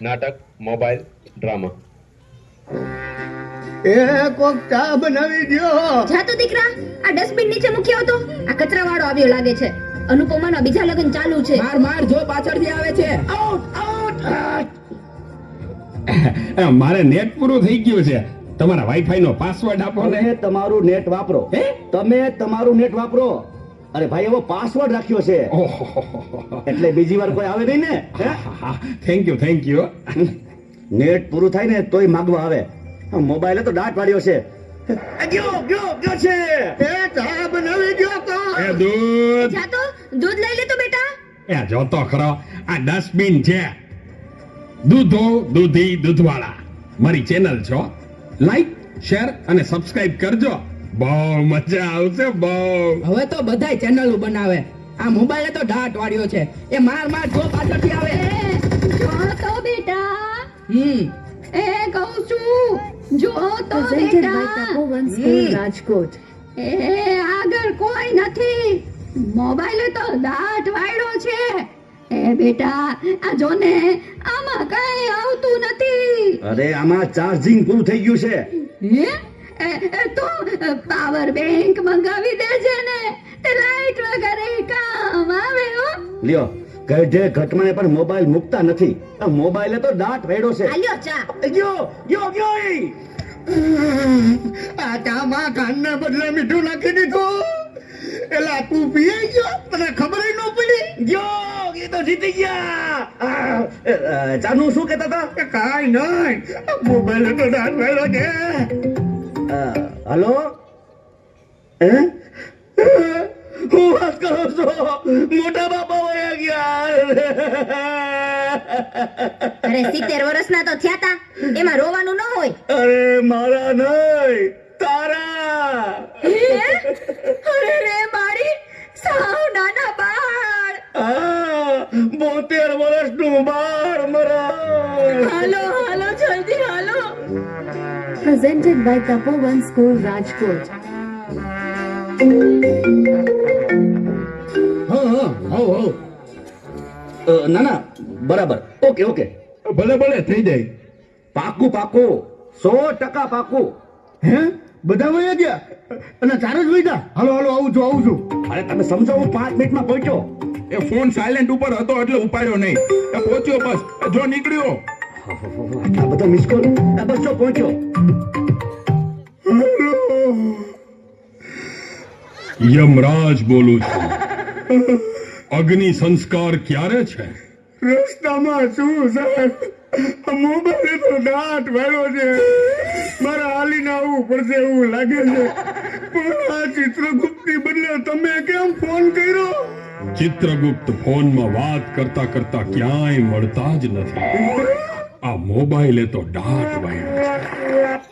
નાટક, mobile, drama. એ કોક ચા બનાવી દ્યો. જા તો દીકરા, આ ડસ્ટબિન નીચે મૂકી આવતો. આ કચરા વાળો આવ્યો લાગે છે. અનુપમાના બીજા લગ્ન ચાલુ છે. માર માર જો પાછળથી આવે છે. મારે નેટ પૂરું થઈ ગયું છે. તમારા વાઈફાઈ નો પાસવર્ડ આપો ને. તમે તમારું નેટ વાપરો. તમે તમારું નેટ વાપરો. અરે ભાઈ એવો પાસવર્ડ રાખ્યો છે એટલે બીજી વાર કોઈ આવે નહીં ને. Thank you. નેટ પૂરું થાય ને તોય માગવા આવે. મોબાઈલે તો દાંત વાળ્યો છે. ગયો છે. એ ચા બનાવી દ્યો તો. એ દૂધ. જા તો દૂધ લઈ લે તો બેટા. એ જોતો ખરો, આ ડસ્ટબિન છે. દૂધો દૂધી દૂધવાળા મારી ચેનલ છો. લાઈક, શેર અને સબસ્ક્રાઇબ કરજો. બહુ મજા આવશે બહુ. હવે તો બધાય ચેનલો બનાવે. આ મોબાઈલે તો ડાટ વાળ્યો છે. એ માર માર જો પાછળથી આવે. જો તો બેટા. એ કહું છું, જો તો બેટા. રાજકોટ. એ આગળ કોઈ નથી. મોબાઈલે તો દાંત વાળ્યો છે. એ બેટા, આ જો ને, આમાં કઈ આવતું નથી. અરે આમાં ચાર્જિંગ પૂરું થઈ ગયું છે. હે? તો પાવર બેંક મંગાવી દેજે ને. તે લાઈટ વગર કામ આવે હો. લ્યો, ગઢે ઘટમાને પણ મોબાઈલ મુકતા નથી. આ મોબાઈલે તો દાંત વાળ્યો છે. આલ્યો ચા. ગયો આ ચામાં કાનને બદલે મીઠું નાખી દીધું. એલા તું પીએ ગયો, મને ખબર ન પડી. ગયો એ તો જીતી ગયા. ચાનું શું કહેતા હતા? કાઈ નહીં, મોબાઈલ તો દાંત વાળ્યો છે. હલો, હું વાત કરો છો? મોટા બાપા વયા ગયા. અરે 70 વર્ષના તો થયા તા. એમાં રોવાનું ન હોય. અરે મારા નહીં, તારા. અરે રે મારી સાવ નાના બાળ. 72 વર્ષનું બાળ મરા. હાલો જલ્દી હાલો. Presented by Tapovan School, Rajkot. ના બરાબર. ઓકે ભલે થઈ જાય. પાકું 100% પાકું. હે બધા વયા ગયા અને ચાર જ વૈદા. હાલો આવું છું. અરે તમે સમજો, હું 5 મિનિટમાં પહોંચ્યો. એ ફોન સાયલેન્ટ ઉપર હતો એટલે ઉપાડ્યો નહીં. એ પહોંચ્યો બસ. જો નીકળ્યો. આટલા બધા મિસ કોલ. બસ જો પહોંચ્યો. યમરાજ બોલું છું. અગ્નિ સંસ્કાર ક્યારે છે? રસ્તામાં શું સાહેબ, મોબાઈલ તો દાંત વાળ્યો છે. મારા હાલીને આવવું પડશે એવું લાગે છે. પણ આ ચિત્રગુપ્તની બદલે તમે કેમ ફોન કર્યો? ચિત્રગુપ્ત ફોનમાં વાત કરતા ક્યાંય મળતા જ નથી. આ મોબાઈલે તો દાંત વાળ્યો છે.